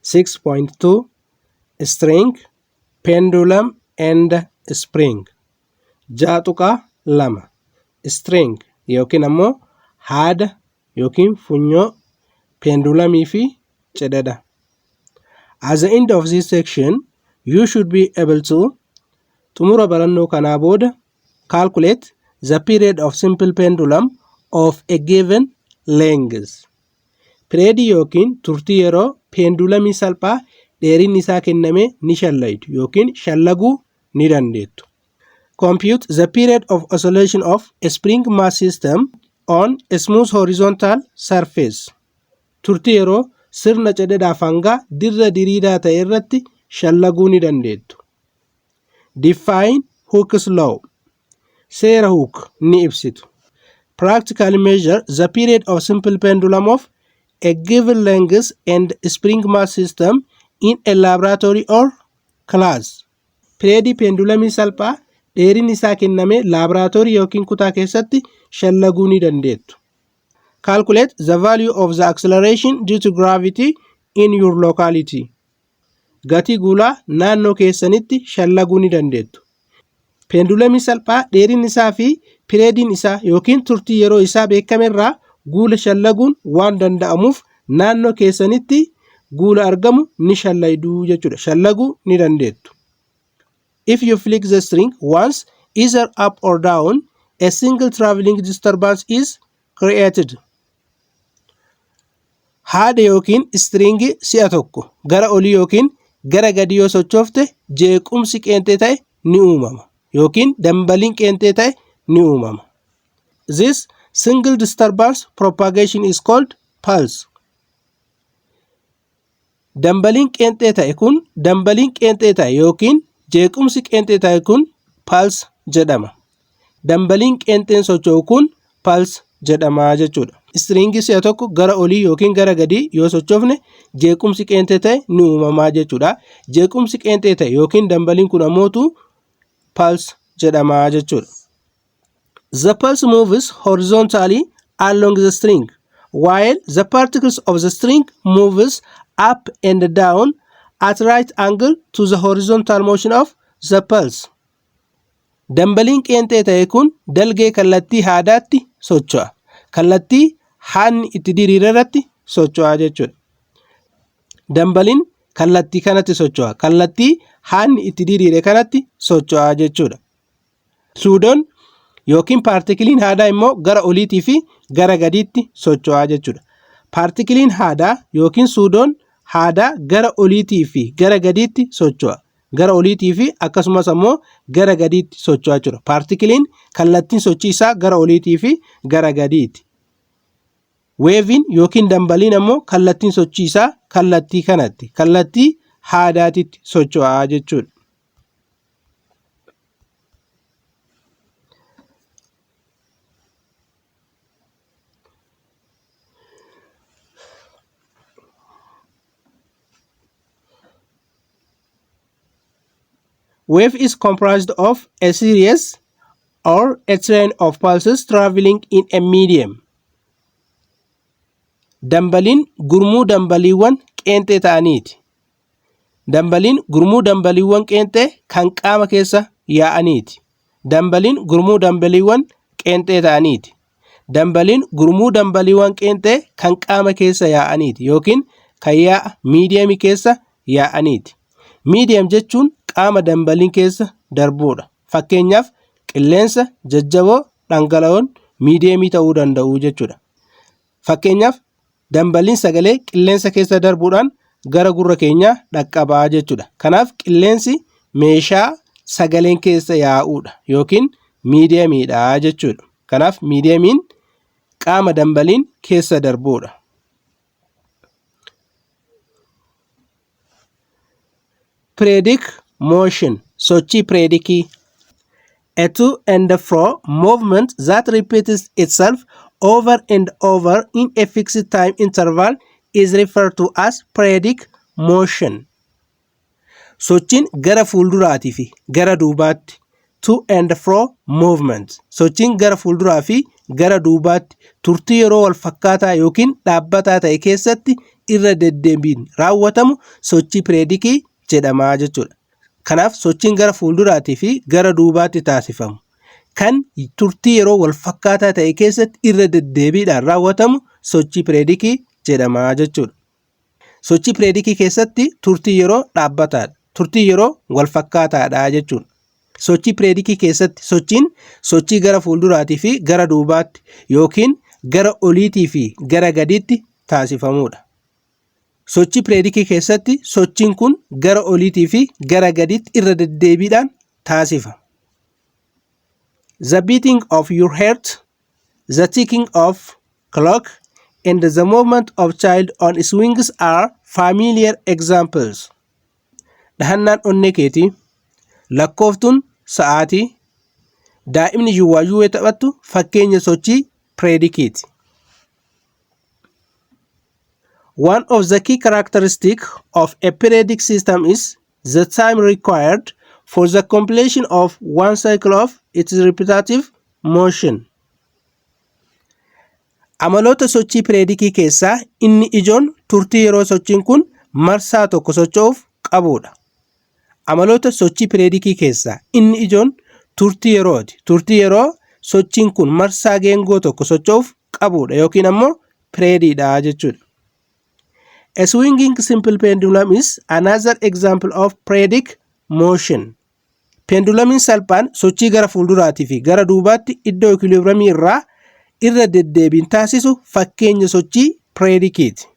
6.2 String, Pendulum and Spring. Jaatuqa lama. String yookiin ammoo haada yookiin funyoo, pendulumii fi cedada. At the end of this section, you should be able to xumura barannoo kanaa booda calculate the period of simple pendulum of a given length. Pireedii yookiin turtii yeroo pendulumii salphaa dheerinni isaa kenname ni shallaydu yookiin shallaguu ni dandeettu. Compute the period of oscillation of a spring mass system on a smooth horizontal surface. Turtii yeroo sirna cedadaaf hanga dirra diriiraa ta'e irratti shallaguu ni dandeettu. Define Hooke's law. Seera Hooke ni ibsitu. Practically measure the period of simple pendulum of a given length and spring mass system in a laboratory or class. Pireedii pendulumii salphaa dheerinni isaa kenname laaboraatoorii yookiin kutaa keessatti shallaguu ni dandeettu. Calculate the value of the acceleration due to gravity in your locality. Gatii guulaa naannoo keessanitti shallaguu ni dandeettu. Pendulumii salphaa dheerinni isaa fi pireediin isaa yookiin turtii yeroo isaa beekame irraa guula shallaguun waan danda'amuuf naannoo keessanitti guula argamu ni shallayduu jechuudha. Shallaguu ni dandeettu. If you flick the string once, either up or down, a single traveling disturbance is created. Haada yookiin stringii si'a tokko gara olii yookiin gara gadi yoo sochoofte jeequmsi qeenxee ta'e ni uumama yookiin dambaliin qeenxee ta'e ni uumama. This single disturbance propagation is called pulse. Dambaliin qeenxee ta'e yookiin jeequmsi qeenxee ta'e kun pulse jedhama. Dambaliin qeenxeen socho'u kun pulse jedhama jechuudha. Stringii si'a tokko gara olii yookiin gara gadii yoo sochoofne jeequmsi qeenxee ta'e ni uumamaa jechuudha. Jeequmsi qeenxee ta'e yookiin dambaliin kun ammootu pulse jedhama jechuudha. The pulse moves horizontally along the string, while the particles of the string moves up and down at right angle to the horizontal motion of the pulse. Dambaliin qeenxee ta'e kun dalgee kallattii haadaatti socho'a. Kallattii haanni itti diriire irratti socho'a jechuudha. Dambaliin kallattii kanatti socho'a. Kallattii haanni itti diriire kanatti socho'a jechuudha. Suudoon yookiin paartikiliin haadaa immoo gara oliitii fi gara gadiitti socho'a jechuudha. Paartikiliin haadaa yookiin suudoon haadaa gara oliitii fi gara gadiitti socho'a. Gara oliitii fi akkasumas ammoo gara gadiitti socho'aa jira. Paartikiliin kallattiin sochii isaa gara oliitii fi gara gadiitti. Weeviin yookiin dambaliin ammoo kallattiin sochii isaa kallattii kanatti, kallattii haadaatitti socho'aa jechuudha. Wave is comprised of a series or a train of pulses traveling in a medium. Dambaliin gurmuu dambaliiwwan qeenxee ta'aniiti. Dambaliin gurmuu dambaliiwwan qeenxee kan qaama keessa yaa'aniiti. Dambaliin gurmuu dambaliiwwan qeenxee ta'aniiti. Dambaliin gurmuu dambaliiwwan qeenxee kan qaama keessa yaa'aniiti yookiin kan yaa'a miidiyamii keessa yaa'aniiti. Miidiyam jechuun qaama dambaliin keessa darbuudha. Fakkeenyaaf qilleensa, jajjaboo, dhangala'oon miidiyamii ta'uu danda'u jechuudha. Fakkeenyaaf dambaliin sagalee qilleensa keessa darbuudhaan gara gurra keenyaa dhaqqabaa jechuudha. Kanaaf qilleensi meeshaa sagaleen keessa yaa'uudha yookiin miidiyamiidha jechuudha. Kanaaf miidiyamiin qaama dambaliin keessa darbuudha. Periodic motion, sochii pireedikii. A to and fro movement that repeats itself over and over in a fixed time interval is referred to as periodic motion. Sochiin gara fuulduraatii fi gara duubaatti to and fro movement. Sochiin gara fuulduraa fi gara duubaatti turtii yeroo wal fakkaataa yookiin dhaabbataa ta'e keessatti irra deddeebiin raawwatamu sochii pireedikii jedhama jechuudha. Kanaaf sochiin gara fuulduraatii fi gara duubaatti taasifamu kan turtii yeroo wal fakkaataa ta'e keessatti irra deddeebiidhaan raawwatamu sochii pireedikii jedhama jechuudha. Sochii pireedikii keessatti turtii yeroo dhaabbataadha. Turtii yeroo wal fakkaataadha jechuudha. Sochii pireedikii keessatti sochiin sochii gara fuulduraatii fi gara duubaatti yookiin gara oliitii fi gara gadiitti taasifamudha. Sochii pireedikii keessatti sochiin kun gara oliitii fi gara gadiitti irra deddeebiidhaan taasifama. The beating of your heart, the ticking of clock, and the movement of child on swings are familiar examples. Dhahannaan onnee keetii, lakkooftuun sa'aatii, daa'imni yuwwaa taphattu fakkeenya sochii pireedikiiti. One of the key characteristics of a periodic system is the time required for the completion of one cycle of its repetitive motion. Amaloota sochii pireedikii keessaa inni ijoon turtii yeroo sochiin kun marsaa tokko socho'uuf qabudha. Amaloota sochii pireedikii keessaa inni ijoon turtii yerooti. Turtii yeroo sochiin kun marsaa geengoo tokko socho'uuf qabudha yookiin ammoo pireediidha jechuudha. A swinging simple pendulum is another example of periodic motion. Pendulumiin salphaan sochii gara fuulduraatii fi gara duubaatti iddoo equilibriumii irraa irra deddeebiin taasisu fakkeenya sochii pireedikiiti.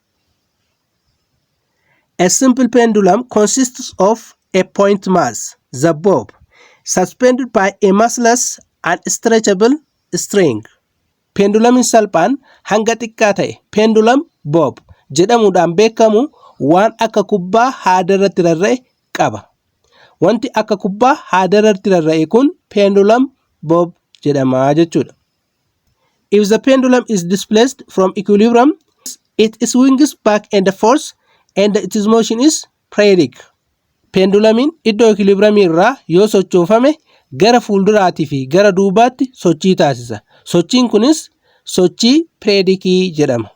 A simple pendulum consists of a point mass, the bob, suspended by a massless and stretchable string. Pendulumiin salphaan hanga xiqqaa ta'e pendulum bob jedhamuudhaan beekamu waan akka kubbaa haada irratti rarra'e qaba. Wanti akka kubbaa haada irratti rarra'e kun pendulum bob jedhama jechuudha. If the pendulum is displaced from equilibrium, it swings back and forth and its motion is periodic. Pendulumiin iddoo equilibriumii irraa yoo sochoofame gara fuulduraatii fi gara duubaatti sochii taasisa. Sochiin kunis sochii pireedikii jedhama.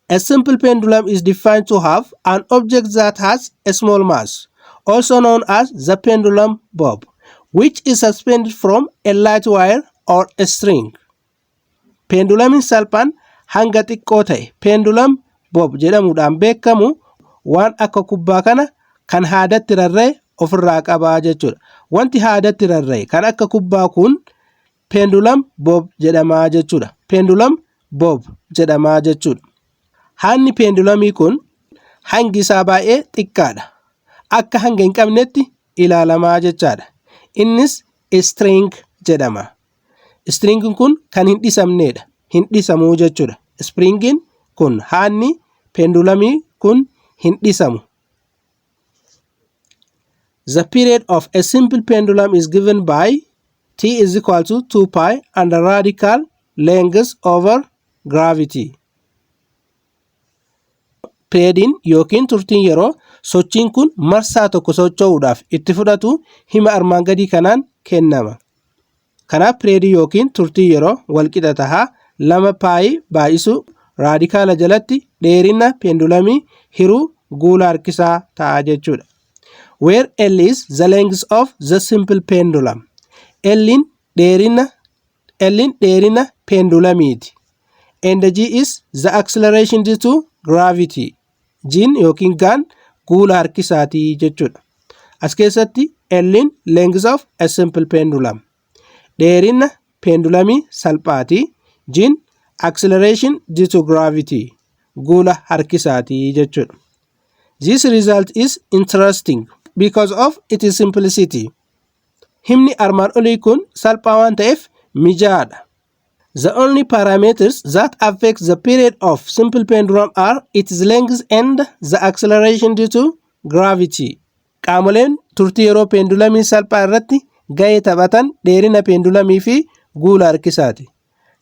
A simple pendulum is defined to have an object that has a small mass, also known as the pendulum bob, which is suspended from a light wire or a string. Pendulumiin salphaan hanga xiqqoo ta'e pendulum bob jedhamuudhaan beekamu waan akka kubbaa kana kan haadatti rarra'e ofirraa qabaa jechuudha. Wanti haadatti rarra'e kan akka kubbaa kun pendulum bob jedhamaa jechuudha. Pendulum bob jedhamaa jechuudha. Haanni pendulumii kun hangi isaa baay'ee xiqqaadha. Akka hanga hin qabnetti ilaalamaa jechaadha. Innis string jedhama. Stringin kun kan hin dhisamneedha. Hin dhisamuu jechuudha. Springin kun haanni pendulumii kun hin dhisamu. The period of a simple pendulum is given by T is equal to 2 pi and the radical length over gravity. Periodiin yookiin turtiin yeroo sochiin kun marsaa tokko socho'uudhaaf itti fudhatu hima armaan gadii kanaan kennama. Kanaaf periodii yookiin turtii yeroo walqixa tahaa 2 pi baay'isu raadikaala jalatti dheerina pendulumii hiruu guula harkisaa ta'a jechuudha. Where L is the length of the simple pendulum. L'in dheerina pendulumiiti. And G is the acceleration due to gravity. G'n yookiin gaan guula harkisaatii jechuudha. As keessatti L'in length of a simple pendulum. Dheerina pendulumii salphaati. G'n acceleration due to gravity. Guula harkisaatii jechuudha. This result is interesting because of its simplicity. Himni armaan olii kun salphaa waan ta'eef mijaadha. The only parameters that affect the period of simple pendulum are its length and the acceleration due to gravity. Qaamoleen turtii yeroo pendulumii salphaa irratti ga'ee taphatan dheerina pendulumii fi guula harkisaati.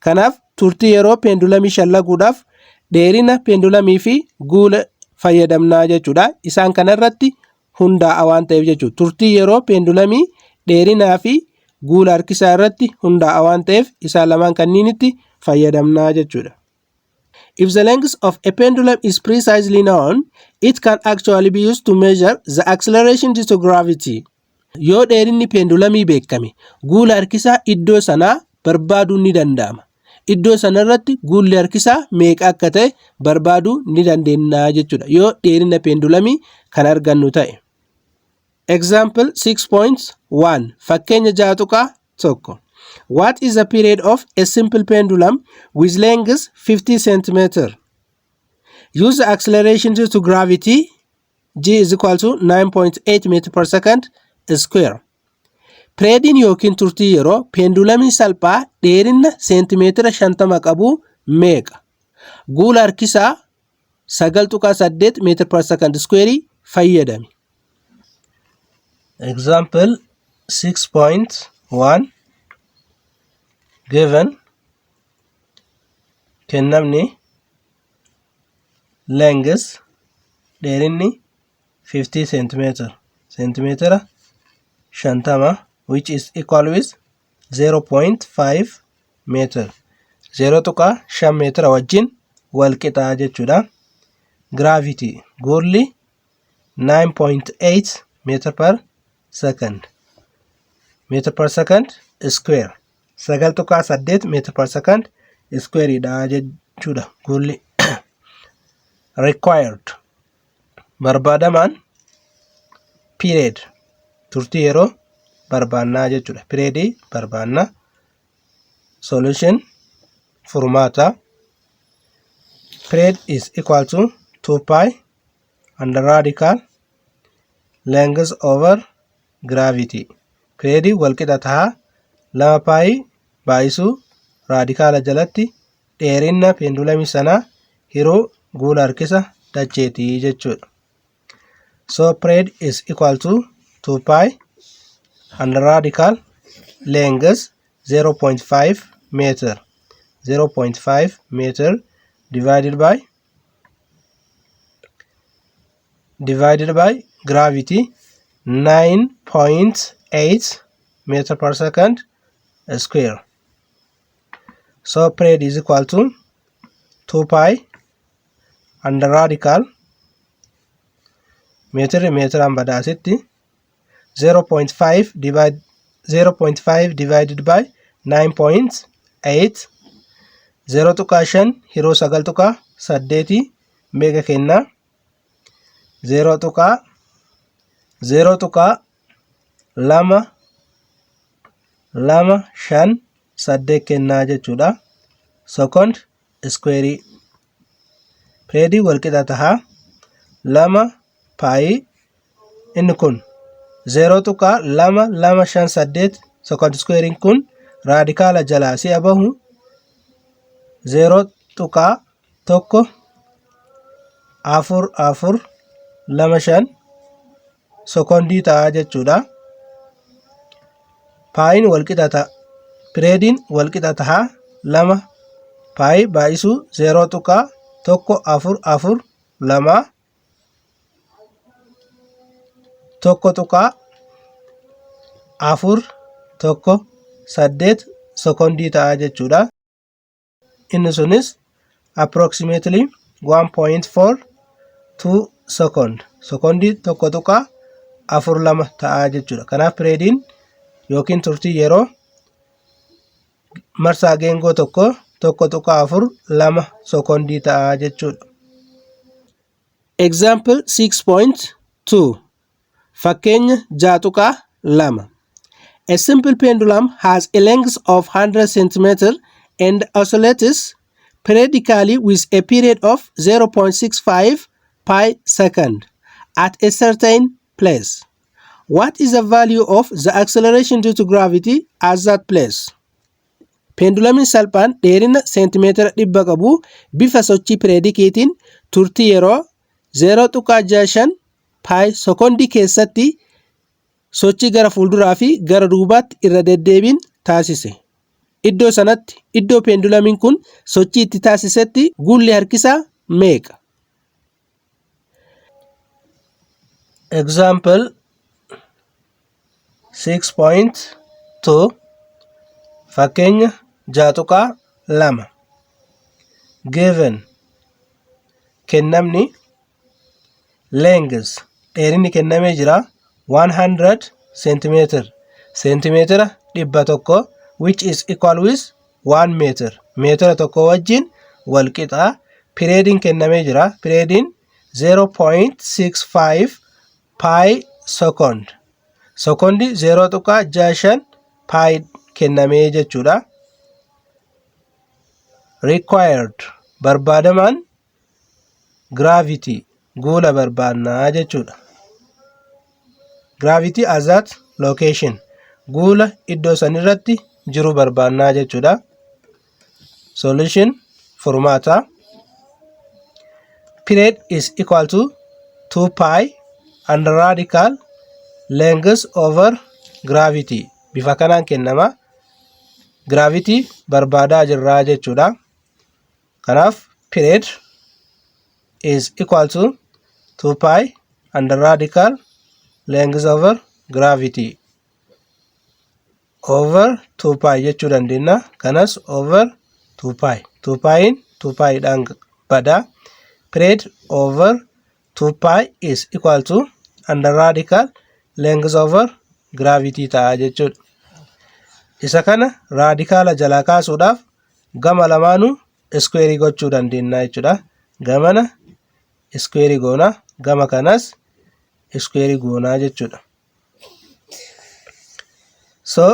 Kanaaf turtii yeroo pendulumii shallaguudhaaf dheerina pendulumii fi guula fayyadamnaa jechuudha. Isaan kanarratti hundaa'a waan ta'eef jechuudha. Turtii yeroo pendulumii dheerinaa fi guula harkisaa irratti hundaa'a waan ta'eef isaan lamaan kanniinitti fayyadamnaa jechuudha. If the length of a pendulum is precisely known, it can actually be used to measure the acceleration due to gravity. Yoo dheerinni pendulamii beekame, guula harkisaa iddoo sanaa barbaaduun ni danda'ama. Iddoo sanarratti guulli harkisaa meeqa akka ta'e barbaaduu ni dandeenya jechuudha. Yoo dheerina pendulamii kan argannu ta'e. Example 6.1 fakkeenya 6.1. What is the period of a simple pendulum with length 50 cm? Use the acceleration due to gravity. G is equal to 9.8 meter per second square. Pireediin yookiin turtii yeroo pendulamiin salphaa dheerina seentimeetira 50 qabu meeqa? Guula harkisaa 9.8 meter per second square fayyadami. Example 6.1 given kennamni length dheerinni 50 centimeter 50 which is equal with 0.5 meter 0.5 meter wajjin wal qixaa jechuudha. Gravity guulli 9.8 meter per second square 9.8 meter per second square dha jechuudha guulli. Required barbaadamaan period turtii yeroo barbaannaa jechuudha. Period barbaanna. Solution furmaata. Period is equal to 2 pi under radical length over gravity. Period wal qixa ta'a 2 pi baay'isuu raadikaala jalatti dheerina pendulamii sanaa hiruu guula harkisa dacheetii jechuudha. So period is equal to 2 pi under radical length 0.5 meter 0.5 meter divided by gravity 9.8 meter per second square. So period is equal to 2 pi under radical meter ambadaasitti 0.5 divided by 9.8 0.5 hiroo 9.8 meeqa kenna 0.258 kennaa jechuudha. Second square. Period wal qixa ta'a 2 pi inni kun 0.2258 second square kun raadikaala jalaa si'a bahu 0.1425 secondii ta'a jechuudha. Piin wal qixa ta'a. Periodiin wal qixa ta'a 2 pi baay'isuu 0.144 1.418 secondii ta'a jechuudha. Inni sunis approximately 1.42 secondii 1.42 ta'a jechuudha. Kanaaf periodiin yookiin turtii yeroo marsaa geengoo tokko 1.42 secondii ta'a jechuudha. Example 6.2 fakkeenya 6.2. A simple pendulum has a length of 100 cm and oscillates periodically with a period of 0.65 pi second at a certain place. What is the value of the acceleration due to gravity at that place? Pendulamiin salphaan dheerina seentimeetira 100 qabu bifa sochii pireedikiitiin turtii yeroo 0.65 pi sekondii keessatti sochii gara fuulduraa fi gara duubaatti irra deddeebiin taasise. Iddoo sanatti iddoo pendulamiin kun sochii itti taasisetti guulli harkisaa meeqa? Example 6.3 2 fakkeenya 6.2 given kennamni length dheerinni kennamee jira 100 centimeter 100 which is equal with 1 meter meetira tokko wajjin wal qixa. Periodiin kennamee jira periodiin 0.65 pi second sekondi 0.65 pi kennamee jechuudha. Required barbaadamaan gravity guula barbaannaa jechuudha. Gravity at that location guula iddoo san irratti jiru barbaannaa jechuudha. Solution furmaata period is equal to 2 pi and radical length over gravity bifa kanaan kennama. Gravity barbaadaa jirraa jechuudha. Kanaaf period is equal to 2 pi and radical length over gravity over 2 pi jechuu dandeenya. Kanas over 2 pi 2 piin 2 pi dhaan bada. Period over 2 pi is equal to and radical length over gravity ta'a jechuudha. Isa kana raadikaala jalaa kaasuudhaaf gama lamaanuu square gochuu dandeenya jechuudha. Gamana square goona gama kanas square goona jechuudha. So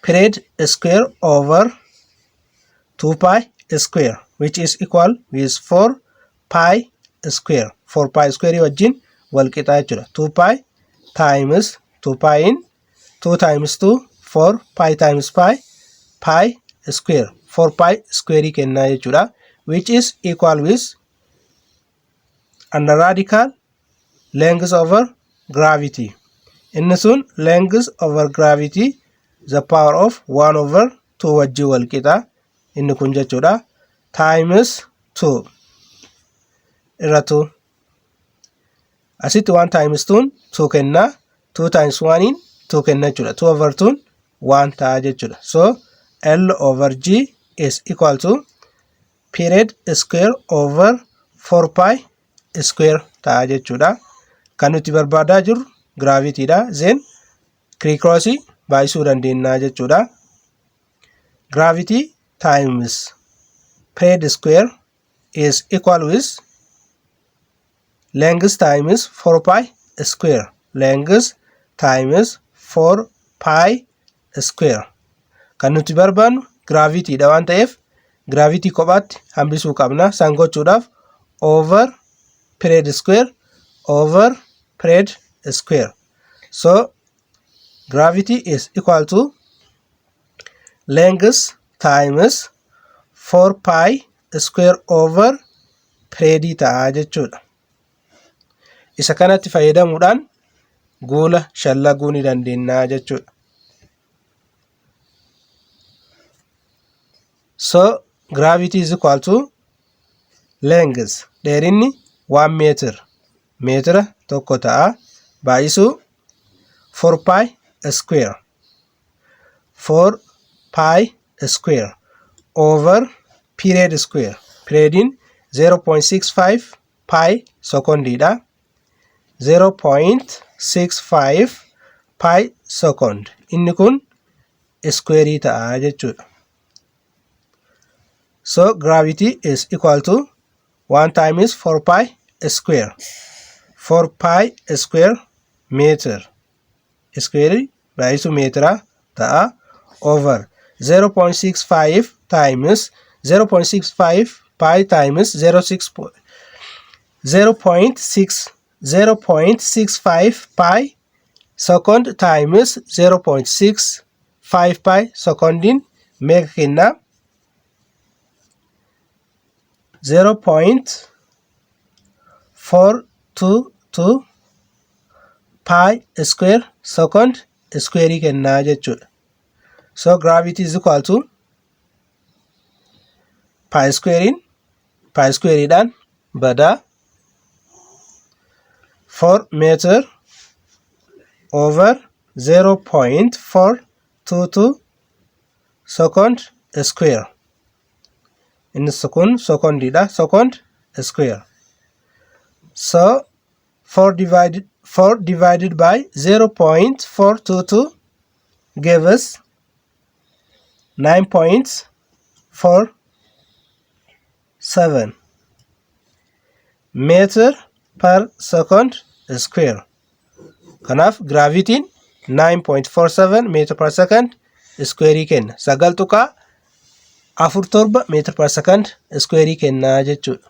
period square over 2 pi square which is equal with 4 pi square 4 pi square wajjin wal qixa jechuudha. 2 pi times 2 pi in 2 times 2 4 pi times pi square 4 pi square kennaa jechuudha. Which is equal with and radical length over gravity. Inni sun length over gravity the power of 1 over 2 wajjin wal qixa inni kun jechuudha. Times 2 irra 2 asitti 1 times 2 2 kenna 2 times 1 in 2 kenna jechuudha. 2 over 2 1 ta'a jechuudha. So L over G is equal to period square over 4 pi square ta'a jechuudha. Kan nuti barbaadaa jiru gravity dha. Then cross baay'isuu dandeenya jechuudha. Gravity times period square is equal with length times 4 pi square length times 4 pi square. Kan nuti barbaannu gravity dha waan ta'eef gravity kophaatti hambisuu qabna. San gochuudhaaf over period square over period square. So gravity is equal to length times 4 pi square over period ta'a jechuudha. Isa kanatti fayyadamuudhaan guula shallaguu ni dandeenya jechuudha. So gravity is equal to length dheerinni 1 meter meetira tokko ta'a baay'isuu 4 pi square 4 pi square over period square periodin 0.65 pi secondidha. 0.65 pi second inni kun square ta'a jechuudha. So gravity is equal to 1 times 4 pi square 4 pi square meter square baay'isuu meetira ta'a over 0.65 times 0.65 pi times 0.65 pi second times 0.65 pi secondin meeqa kenna 0.422 pi square second square kennaa jechuudha. So gravity is equal to pi square dhaan bada 4 meter over 0.422 22 second square. Innis kun secondiidha. Second square. So 4 divided by 0.422 gave us 9.47 meter per second square. Kanaaf gravity 9.47 meter per second square kenna. 9.47 meter per second square kenna jechuudha.